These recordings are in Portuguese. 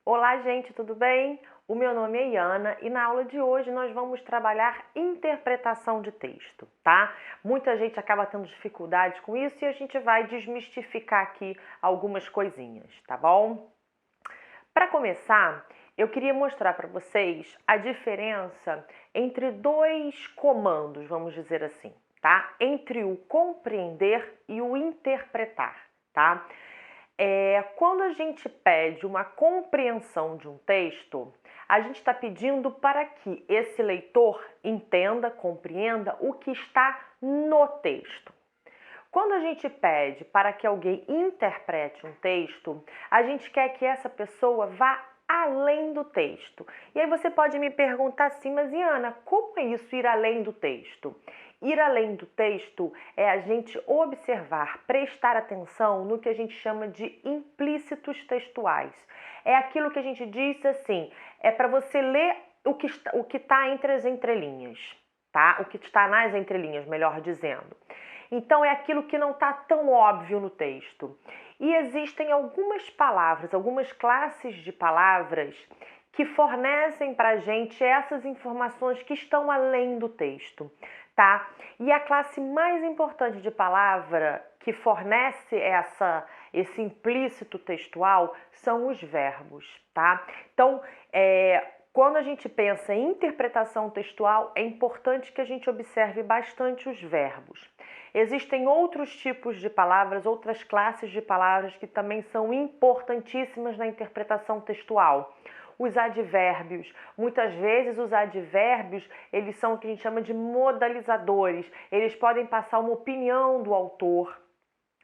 Olá, gente, tudo bem? O meu nome é Iana e na aula de hoje nós vamos trabalhar interpretação de texto, tá? Muita gente acaba tendo dificuldades com isso e a gente vai desmistificar aqui algumas coisinhas, tá bom? Para começar, eu queria mostrar para vocês a diferença entre dois comandos, vamos dizer assim, tá? Entre o compreender e o interpretar, tá? Quando a gente pede uma compreensão de um texto, a gente está pedindo para que esse leitor entenda, compreenda o que está no texto. Quando a gente pede para que alguém interprete um texto, a gente quer que essa pessoa vá além do texto. E aí você pode me perguntar assim, mas Iana, como é isso ir além do texto? Ir além do texto é a gente observar, prestar atenção no que a gente chama de implícitos textuais. É aquilo que a gente diz assim, é para você ler o que está entre as entrelinhas, tá? O que está nas entrelinhas, melhor dizendo. Então é aquilo que não está tão óbvio no texto. E existem algumas palavras, algumas classes de palavras que fornecem para a gente essas informações que estão além do texto, tá? E a classe mais importante de palavra que fornece esse implícito textual são os verbos, tá? Então, quando a gente pensa em interpretação textual, é importante que a gente observe bastante os verbos. Existem outros tipos de palavras, outras classes de palavras que também são importantíssimas na interpretação textual. Os advérbios. Muitas vezes os advérbios, eles são o que a gente chama de modalizadores. Eles podem passar uma opinião do autor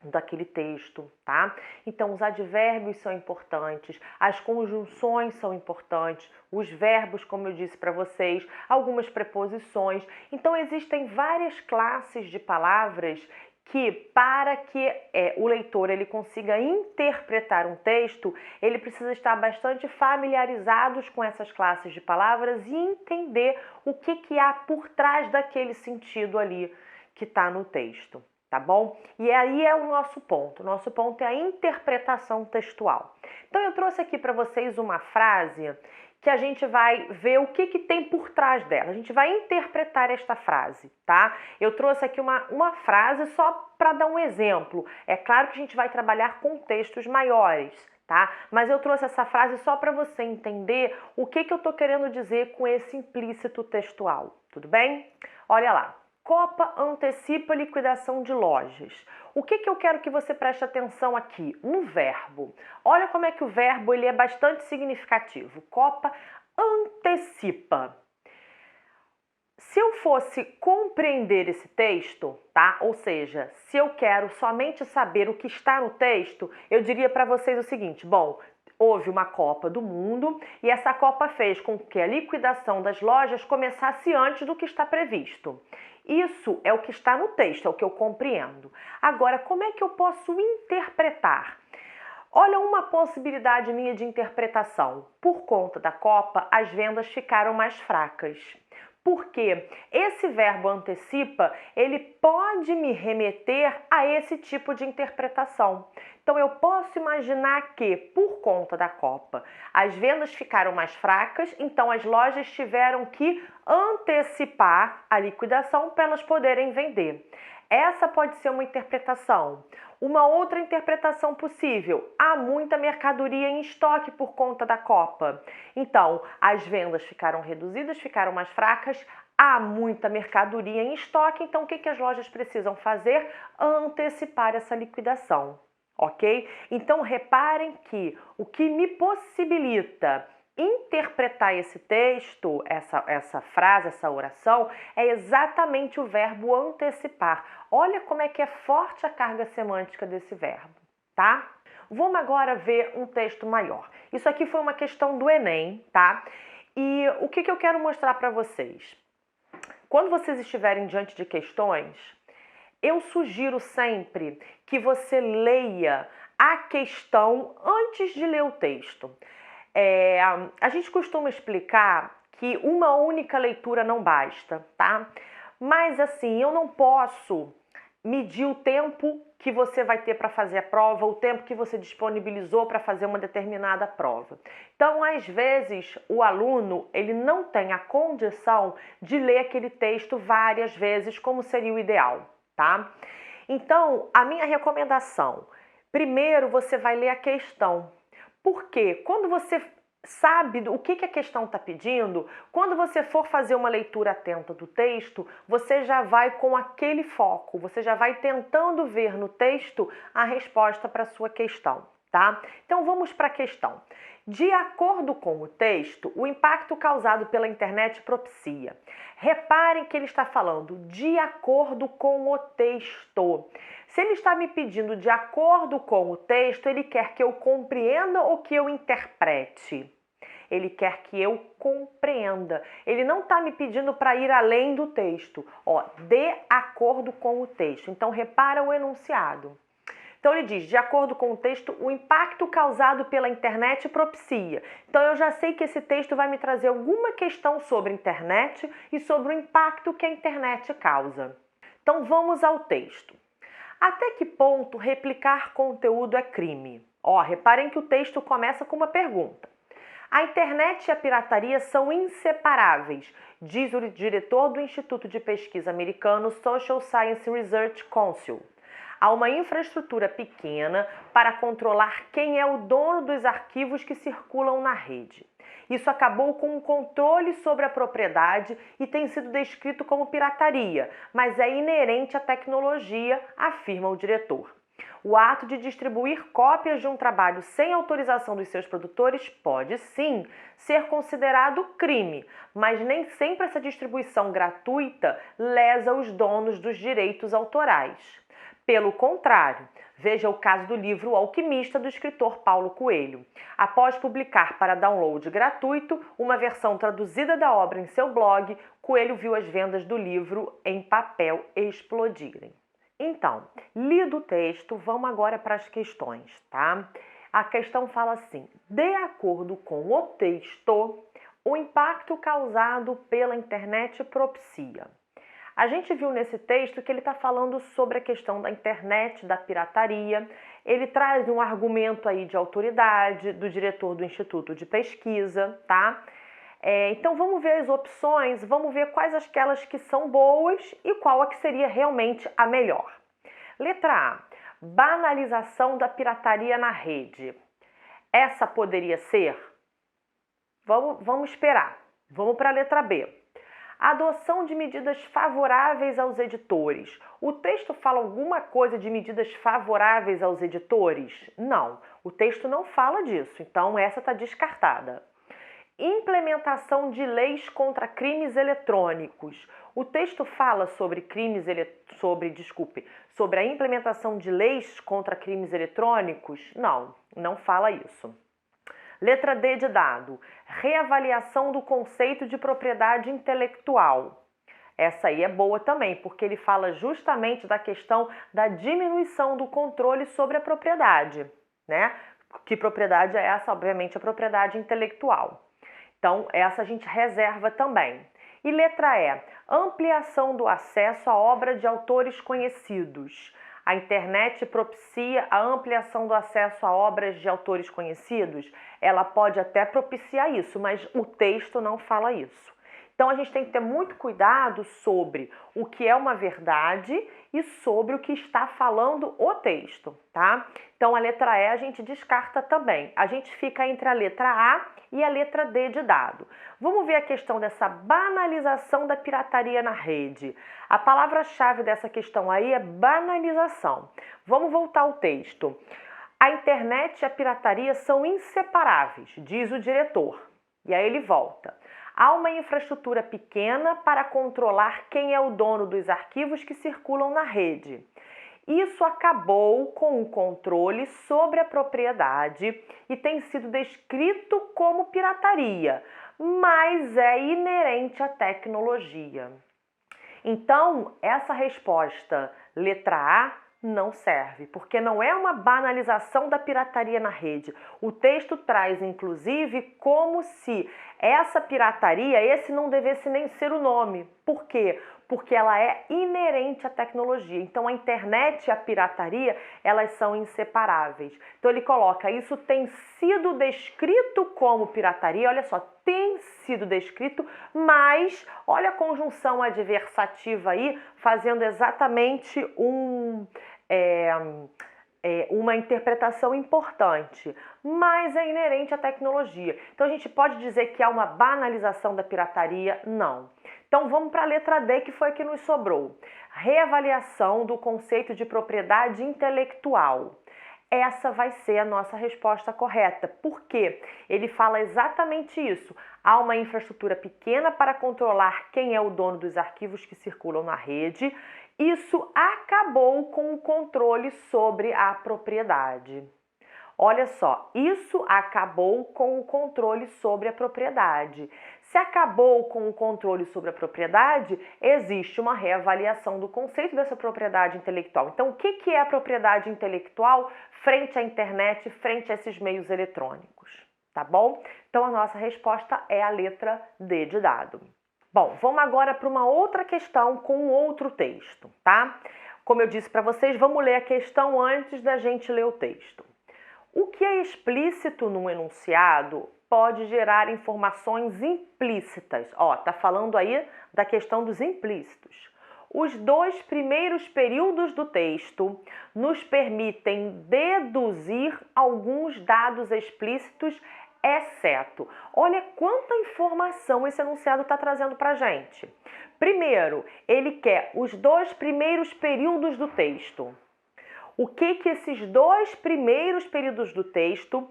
daquele texto, tá? Então, os advérbios são importantes, as conjunções são importantes, os verbos, como eu disse para vocês, algumas preposições. Então, existem várias classes de palavras que, para que o leitor ele consiga interpretar um texto, ele precisa estar bastante familiarizado com essas classes de palavras e entender o que há por trás daquele sentido ali que está no texto. Tá bom? E aí é o nosso ponto. O nosso ponto é a interpretação textual. Então eu trouxe aqui para vocês uma frase que a gente vai ver o que tem por trás dela. A gente vai interpretar esta frase, tá? Eu trouxe aqui uma frase só para dar um exemplo. É claro que a gente vai trabalhar com textos maiores, tá? Mas eu trouxe essa frase só para você entender o que eu tô querendo dizer com esse implícito textual. Tudo bem? Olha lá. Copa antecipa a liquidação de lojas. O que eu quero que você preste atenção aqui? No verbo. Olha como é que o verbo ele é bastante significativo. Copa antecipa. Se eu fosse compreender esse texto, tá? Ou seja, se eu quero somente saber o que está no texto, eu diria para vocês o seguinte, bom, houve uma Copa do Mundo e essa Copa fez com que a liquidação das lojas começasse antes do que está previsto. Isso é o que está no texto, é o que eu compreendo. Agora, como é que eu posso interpretar? Olha uma possibilidade minha de interpretação. Por conta da Copa, as vendas ficaram mais fracas. Porque esse verbo antecipa, ele pode me remeter a esse tipo de interpretação. Então eu posso imaginar que, por conta da Copa, as vendas ficaram mais fracas, então as lojas tiveram que antecipar a liquidação para elas poderem vender. Essa pode ser uma interpretação. Uma outra interpretação possível, há muita mercadoria em estoque por conta da Copa. Então, as vendas ficaram reduzidas, ficaram mais fracas, há muita mercadoria em estoque, então o que as lojas precisam fazer? Antecipar essa liquidação, ok? Então, reparem que o que me possibilita interpretar esse texto, essa frase, essa oração, é exatamente o verbo antecipar. Olha como é que é forte a carga semântica desse verbo, tá? Vamos agora ver um texto maior. Isso aqui foi uma questão do Enem, tá? E o que eu quero mostrar para vocês? Quando vocês estiverem diante de questões, eu sugiro sempre que você leia a questão antes de ler o texto. A gente costuma explicar que uma única leitura não basta, tá? Mas assim, eu não posso medir o tempo que você vai ter para fazer a prova, o tempo que você disponibilizou para fazer uma determinada prova. Então, às vezes, o aluno ele não tem a condição de ler aquele texto várias vezes, como seria o ideal, tá? Então, a minha recomendação, primeiro você vai ler a questão. Porque quando você sabe o que a questão está pedindo, quando você for fazer uma leitura atenta do texto, você já vai com aquele foco, você já vai tentando ver no texto a resposta para a sua questão, tá? Então vamos para a questão. De acordo com o texto, o impacto causado pela internet propicia. Reparem que ele está falando de acordo com o texto. Se ele está me pedindo de acordo com o texto, ele quer que eu compreenda ou que eu interprete? Ele quer que eu compreenda. Ele não está me pedindo para ir além do texto. Ó, de acordo com o texto. Então, repara o enunciado. Então, ele diz, de acordo com o texto, o impacto causado pela internet propicia. Então, eu já sei que esse texto vai me trazer alguma questão sobre a internet e sobre o impacto que a internet causa. Então, vamos ao texto. Até que ponto replicar conteúdo é crime? Ó, reparem que o texto começa com uma pergunta. A internet e a pirataria são inseparáveis, diz o diretor do Instituto de Pesquisa americano Social Science Research Council. Há uma infraestrutura pequena para controlar quem é o dono dos arquivos que circulam na rede. Isso acabou com um controle sobre a propriedade e tem sido descrito como pirataria, mas é inerente à tecnologia, afirma o diretor. O ato de distribuir cópias de um trabalho sem autorização dos seus produtores pode, sim, ser considerado crime, mas nem sempre essa distribuição gratuita lesa os donos dos direitos autorais. Pelo contrário, veja o caso do livro O Alquimista, do escritor Paulo Coelho. Após publicar para download gratuito uma versão traduzida da obra em seu blog, Coelho viu as vendas do livro em papel explodirem. Então, lido o texto, vamos agora para as questões, tá? A questão fala assim, de acordo com o texto, o impacto causado pela internet propicia. A gente viu nesse texto que ele está falando sobre a questão da internet, da pirataria. Ele traz um argumento aí de autoridade do diretor do Instituto de Pesquisa, tá? Então vamos ver as opções, vamos ver quais aquelas que são boas e qual a que seria realmente a melhor. Letra A, banalização da pirataria na rede. Essa poderia ser? Vamos esperar. Vamos para a letra B. Adoção de medidas favoráveis aos editores. O texto fala alguma coisa de medidas favoráveis aos editores? Não, o texto não fala disso, então essa está descartada. Implementação de leis contra crimes eletrônicos. O texto fala sobre sobre a implementação de leis contra crimes eletrônicos? Não, não fala isso. Letra D de dado, reavaliação do conceito de propriedade intelectual. Essa aí é boa também, porque ele fala justamente da questão da diminuição do controle sobre a propriedade, né? Que propriedade é essa? Obviamente a propriedade intelectual. Então, essa a gente reserva também. E letra E, ampliação do acesso à obra de autores conhecidos. A internet propicia a ampliação do acesso a obras de autores conhecidos? Ela pode até propiciar isso, mas o texto não fala isso. Então, a gente tem que ter muito cuidado sobre o que é uma verdade e sobre o que está falando o texto, tá? Então, a letra E a gente descarta também. A gente fica entre a letra A e a letra D de dado. Vamos ver a questão dessa banalização da pirataria na rede. A palavra-chave dessa questão aí é banalização. Vamos voltar ao texto. A internet e a pirataria são inseparáveis, diz o diretor. E aí ele volta. Há uma infraestrutura pequena para controlar quem é o dono dos arquivos que circulam na rede. Isso acabou com o controle sobre a propriedade e tem sido descrito como pirataria, mas é inerente à tecnologia. Então, essa resposta, letra A, não serve, porque não é uma banalização da pirataria na rede. O texto traz, inclusive, como se essa pirataria, esse não devesse nem ser o nome. Por quê? porque ela é inerente à tecnologia. Então, a internet e a pirataria, elas são inseparáveis. Então, ele coloca, isso tem sido descrito como pirataria, olha só, tem sido descrito, mas olha a conjunção adversativa aí, fazendo exatamente uma interpretação importante, mas é inerente à tecnologia. Então a gente pode dizer que há uma banalização da pirataria? Não. Então vamos para a letra D, que foi a que nos sobrou. Reavaliação do conceito de propriedade intelectual. Essa vai ser a nossa resposta correta. Por quê? Ele fala exatamente isso. Há uma infraestrutura pequena para controlar quem é o dono dos arquivos que circulam na rede. Isso acabou com o controle sobre a propriedade. Olha só, isso acabou com o controle sobre a propriedade. Se acabou com o controle sobre a propriedade, existe uma reavaliação do conceito dessa propriedade intelectual. Então, o que é a propriedade intelectual frente à internet, frente a esses meios eletrônicos? Tá bom? Então, a nossa resposta é a letra D de dado. Bom, vamos agora para uma outra questão com outro texto, tá? Como eu disse para vocês, vamos ler a questão antes da gente ler o texto. O que é explícito num enunciado pode gerar informações implícitas. Ó, tá falando aí da questão dos implícitos. Os dois primeiros períodos do texto nos permitem deduzir alguns dados explícitos, exceto. Olha quanta informação esse enunciado está trazendo para a gente. Primeiro, ele quer os dois primeiros períodos do texto. O que esses dois primeiros períodos do texto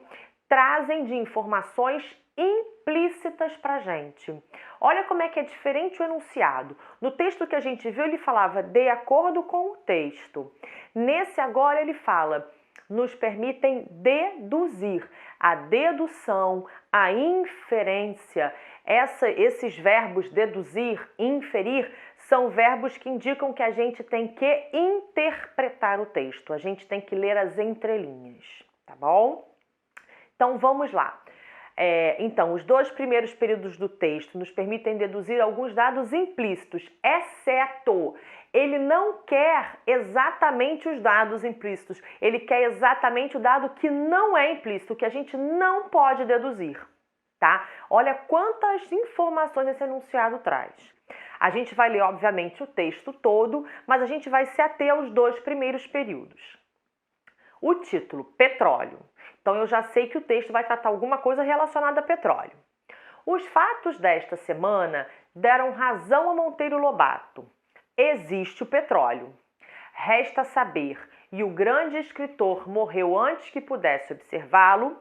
trazem de informações implícitas para a gente? Olha como é que é diferente o enunciado. No texto que a gente viu, ele falava de acordo com o texto. Nesse agora, ele fala, nos permitem deduzir. A dedução, a inferência, esses verbos deduzir, inferir, são verbos que indicam que a gente tem que interpretar o texto. A gente tem que ler as entrelinhas, tá bom? Então, vamos lá. Então, os dois primeiros períodos do texto nos permitem deduzir alguns dados implícitos, exceto. Ele não quer exatamente os dados implícitos, ele quer exatamente o dado que não é implícito, que a gente não pode deduzir, tá? Olha quantas informações esse enunciado traz. A gente vai ler, obviamente, o texto todo, mas a gente vai se ater aos dois primeiros períodos. O título, petróleo. Então, eu já sei que o texto vai tratar alguma coisa relacionada a petróleo. Os fatos desta semana deram razão a Monteiro Lobato. Existe o petróleo. Resta saber, e o grande escritor morreu antes que pudesse observá-lo.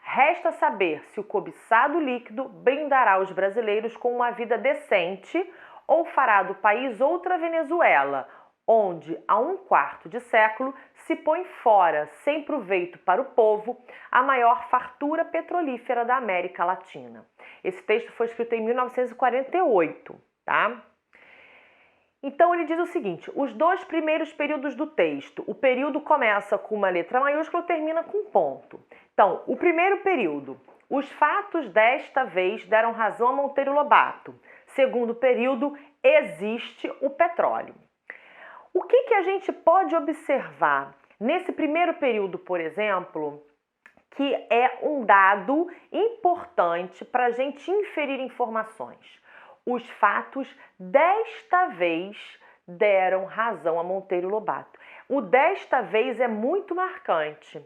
Resta saber se o cobiçado líquido brindará os brasileiros com uma vida decente ou fará do país outra Venezuela, onde há um quarto de século se põe fora, sem proveito para o povo, a maior fartura petrolífera da América Latina. Esse texto foi escrito em 1948, tá? Então ele diz o seguinte, os dois primeiros períodos do texto, o período começa com uma letra maiúscula e termina com um ponto. Então, o primeiro período, os fatos desta vez deram razão a Monteiro Lobato. Segundo período, existe o petróleo. O que a gente pode observar nesse primeiro período, por exemplo, que é um dado importante para a gente inferir informações? Os fatos desta vez deram razão a Monteiro Lobato. O desta vez é muito marcante,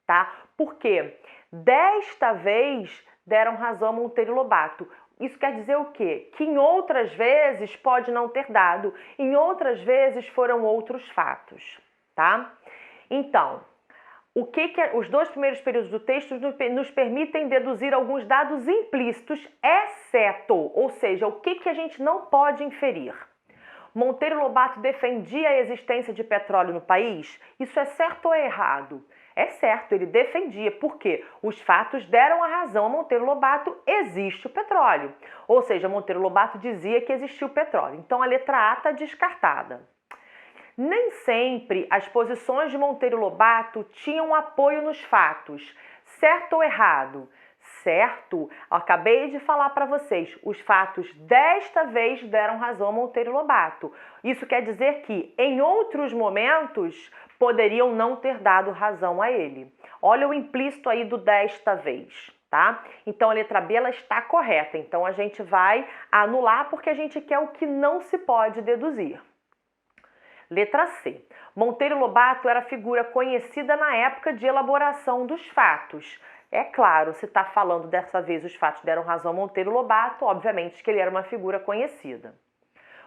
tá? Porque desta vez deram razão a Monteiro Lobato. Isso quer dizer o quê? Que em outras vezes pode não ter dado, em outras vezes foram outros fatos, tá? Então, os dois primeiros períodos do texto nos permitem deduzir alguns dados implícitos, exceto, ou seja, o que a gente não pode inferir. Monteiro Lobato defendia a existência de petróleo no país? Isso é certo ou é errado? É certo, ele defendia, porque os fatos deram a razão a Monteiro Lobato, existe o petróleo. Ou seja, Monteiro Lobato dizia que existia o petróleo. Então, a letra A está descartada. Nem sempre as posições de Monteiro Lobato tinham apoio nos fatos. Certo ou errado? certo? Eu acabei de falar para vocês, os fatos desta vez deram razão a Monteiro Lobato. Isso quer dizer que em outros momentos poderiam não ter dado razão a ele. Olha o implícito aí do desta vez, tá? Então a letra B ela está correta. Então a gente vai anular porque a gente quer o que não se pode deduzir. Letra C. Monteiro Lobato era figura conhecida na época de elaboração dos fatos. É claro, se está falando dessa vez os fatos deram razão a Monteiro Lobato, obviamente que ele era uma figura conhecida.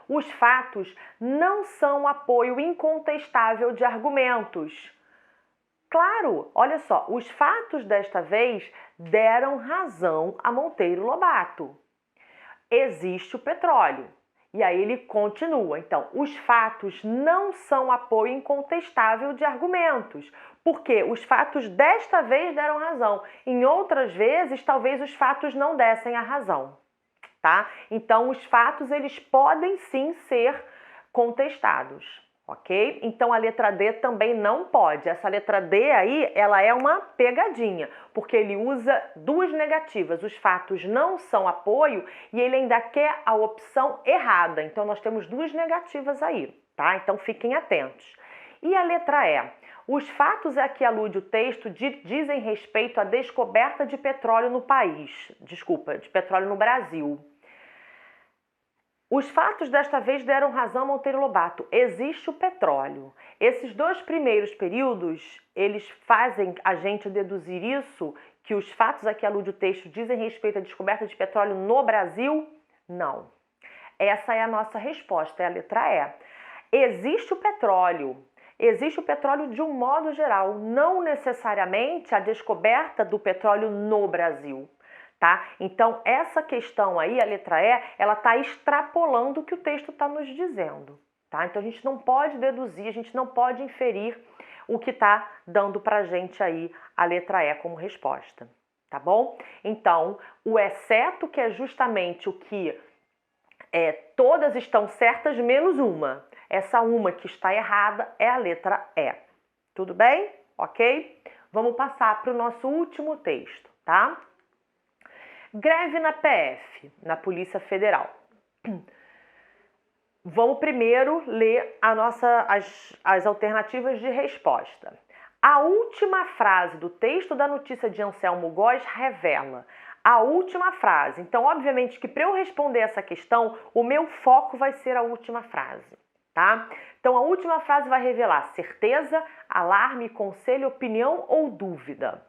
Os fatos não são apoio incontestável de argumentos. Claro, olha só, os fatos desta vez deram razão a Monteiro Lobato. Existe o petróleo. E aí ele continua. Então, os fatos não são apoio incontestável de argumentos, porque os fatos desta vez deram razão. Em outras vezes, talvez os fatos não dessem a razão, tá? Então, os fatos, eles podem sim ser contestados, ok? Então, a letra D também não pode. Essa letra D aí, ela é uma pegadinha, porque ele usa duas negativas. Os fatos não são apoio e ele ainda quer a opção errada. Então, nós temos duas negativas aí, tá? Então, fiquem atentos. E a letra E? Os fatos a que alude o texto dizem respeito à descoberta de petróleo no país. Desculpa, de petróleo no Brasil. Os fatos desta vez deram razão a Monteiro Lobato. Existe o petróleo. Esses dois primeiros períodos, eles fazem a gente deduzir isso, que os fatos a que alude o texto dizem respeito à descoberta de petróleo no Brasil? Não. Essa é a nossa resposta, é a letra E. Existe o petróleo. Existe o petróleo de um modo geral, não necessariamente a descoberta do petróleo no Brasil. Tá? Então, essa questão aí, a letra E, ela está extrapolando o que o texto está nos dizendo. Tá? Então, a gente não pode deduzir, a gente não pode inferir o que está dando para a gente aí a letra E como resposta. Tá bom? Então, o exceto, que é justamente o que todas estão certas menos uma. Essa uma que está errada é a letra E. Tudo bem? Ok? Vamos passar para o nosso último texto, tá? Greve na PF, na Polícia Federal. Vamos primeiro ler as alternativas de resposta. A última frase do texto da notícia de Anselmo Góes revela a última frase. Então, obviamente que para eu responder essa questão, o meu foco vai ser a última frase, tá? Então, a última frase vai revelar certeza, alarme, conselho, opinião ou dúvida.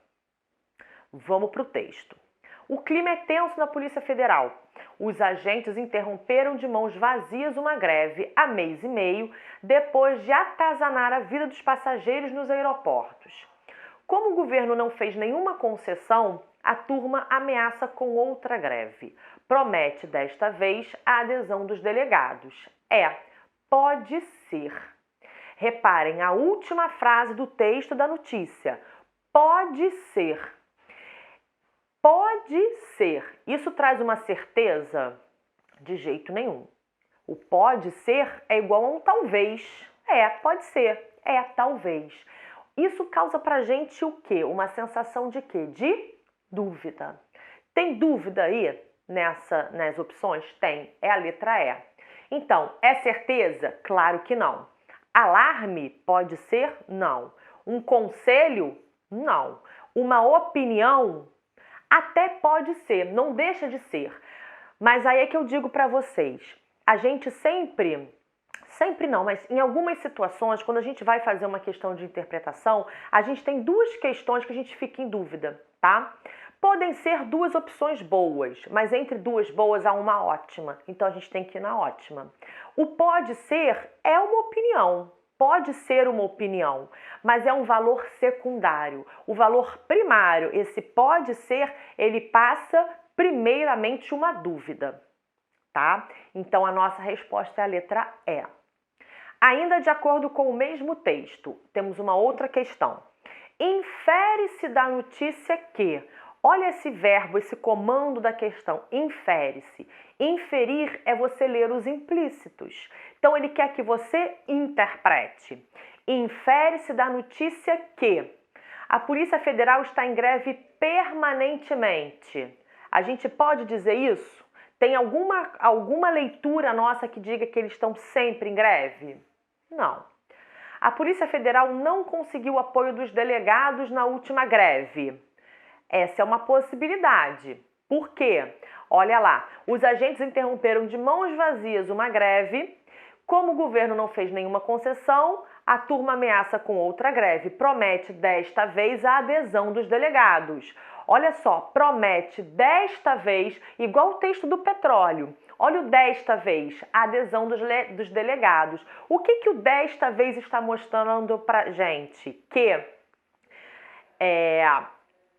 Vamos para o texto. O clima é tenso na Polícia Federal. Os agentes interromperam de mãos vazias uma greve há mês e meio, depois de atazanar a vida dos passageiros nos aeroportos. Como o governo não fez nenhuma concessão, a turma ameaça com outra greve. Promete, desta vez, a adesão dos delegados. Pode ser. Reparem a última frase do texto da notícia. Pode ser. Pode ser. Isso traz uma certeza? De jeito nenhum. O pode ser é igual a um talvez. Pode ser. Talvez. Isso causa pra gente o quê? Uma sensação de quê? De dúvida. Tem dúvida aí nas opções? Tem. É a letra E. Então, é certeza? Claro que não. Alarme? Pode ser? Não. Um conselho? Não. Uma opinião? Até pode ser, não deixa de ser. Mas aí é que eu digo para vocês, a gente sempre não, mas em algumas situações, quando a gente vai fazer uma questão de interpretação, a gente tem duas questões que a gente fica em dúvida, tá? Podem ser duas opções boas, mas entre duas boas há uma ótima, então a gente tem que ir na ótima. O pode ser é uma opinião. Pode ser uma opinião, mas é um valor secundário. O valor primário, esse pode ser, ele passa primeiramente uma dúvida, tá? Então, a nossa resposta é a letra E. Ainda de acordo com o mesmo texto, temos uma outra questão. Infere-se da notícia que... Olha esse verbo, esse comando da questão, infere-se. Inferir é você ler os implícitos. Então, ele quer que você interprete. Infere-se da notícia que A Polícia Federal está em greve permanentemente. A gente pode dizer isso? Tem alguma leitura nossa que diga que eles estão sempre em greve? Não. A Polícia Federal não conseguiu apoio dos delegados na última greve. Essa é uma possibilidade. Por quê? Olha lá, os agentes interromperam de mãos vazias uma greve. Como o governo não fez nenhuma concessão, a turma ameaça com outra greve. Promete desta vez a adesão dos delegados. Olha só, promete desta vez, igual o texto do petróleo. Olha o desta vez, a adesão dos delegados. O que o desta vez está mostrando pra gente? Que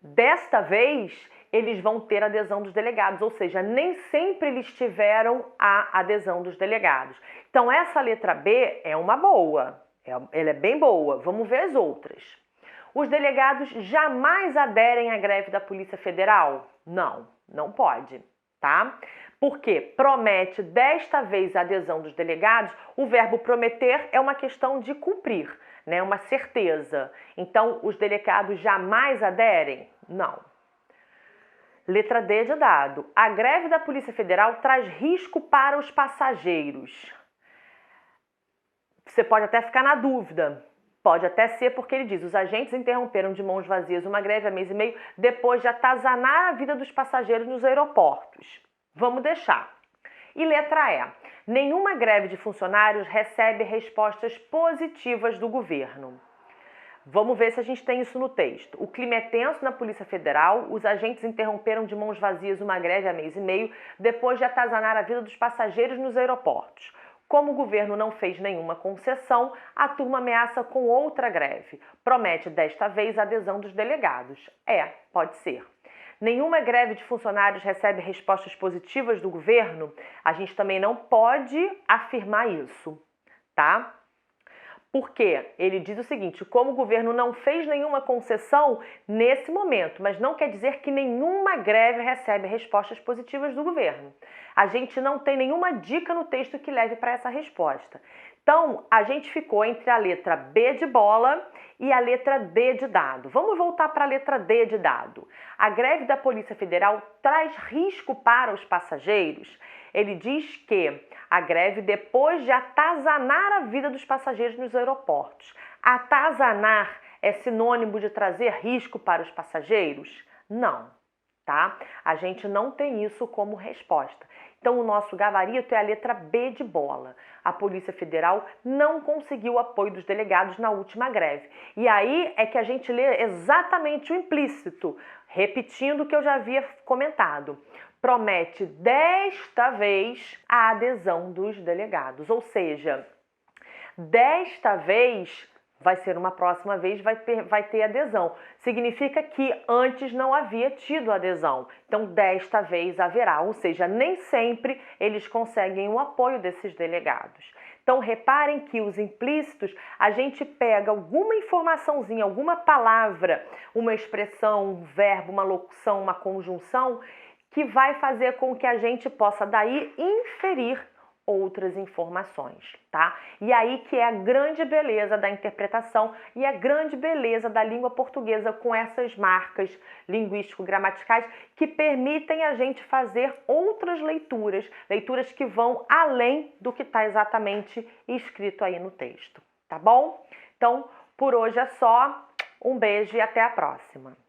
desta vez eles vão ter a adesão dos delegados, ou seja, nem sempre eles tiveram a adesão dos delegados. Então essa letra B é uma boa, ela é bem boa. Vamos ver as outras. Os delegados jamais aderem à greve da Polícia Federal? Não, não pode, tá? Porque promete desta vez a adesão dos delegados, o verbo prometer é uma questão de cumprir, né? Uma certeza. Então, os delegados jamais aderem? Não. Letra D de dado. A greve da Polícia Federal traz risco para os passageiros. Você pode até ficar na dúvida. Pode até ser porque ele diz: os agentes interromperam de mãos vazias uma greve há mês e meio depois de atazanar a vida dos passageiros nos aeroportos. Vamos deixar. E letra E. Nenhuma greve de funcionários recebe respostas positivas do governo. Vamos ver se a gente tem isso no texto. O clima é tenso na Polícia Federal. Os agentes interromperam de mãos vazias uma greve há mês e meio depois de atazanar a vida dos passageiros nos aeroportos. Como o governo não fez nenhuma concessão, a turma ameaça com outra greve. Promete desta vez a adesão dos delegados. Pode ser. Nenhuma greve de funcionários recebe respostas positivas do governo? A gente também não pode afirmar isso, tá? Porque ele diz o seguinte: como o governo não fez nenhuma concessão nesse momento, mas não quer dizer que nenhuma greve recebe respostas positivas do governo. A gente não tem nenhuma dica no texto que leve para essa resposta. Então, a gente ficou entre a letra B de bola e a letra D de dado. Vamos voltar para a letra D de dado. A greve da Polícia Federal traz risco para os passageiros? Ele diz que a greve depois de atazanar a vida dos passageiros nos aeroportos. Atazanar é sinônimo de trazer risco para os passageiros? Não, tá? A gente não tem isso como resposta. Então, o nosso gabarito é a letra B de bola. A Polícia Federal não conseguiu apoio dos delegados na última greve. E aí é que a gente lê exatamente o implícito, repetindo o que eu já havia comentado. Promete desta vez a adesão dos delegados. Ou seja, desta vez vai ser uma próxima vez, vai ter adesão. Significa que antes não havia tido adesão. Então, desta vez haverá. Ou seja, nem sempre eles conseguem o apoio desses delegados. Então, reparem que os implícitos, a gente pega alguma informaçãozinha, alguma palavra, uma expressão, um verbo, uma locução, uma conjunção, que vai fazer com que a gente possa daí inferir outras informações, tá? E aí que é a grande beleza da interpretação e a grande beleza da língua portuguesa com essas marcas linguístico-gramaticais que permitem a gente fazer outras leituras, leituras que vão além do que está exatamente escrito aí no texto, tá bom? Então, por hoje é só. Um beijo e até a próxima!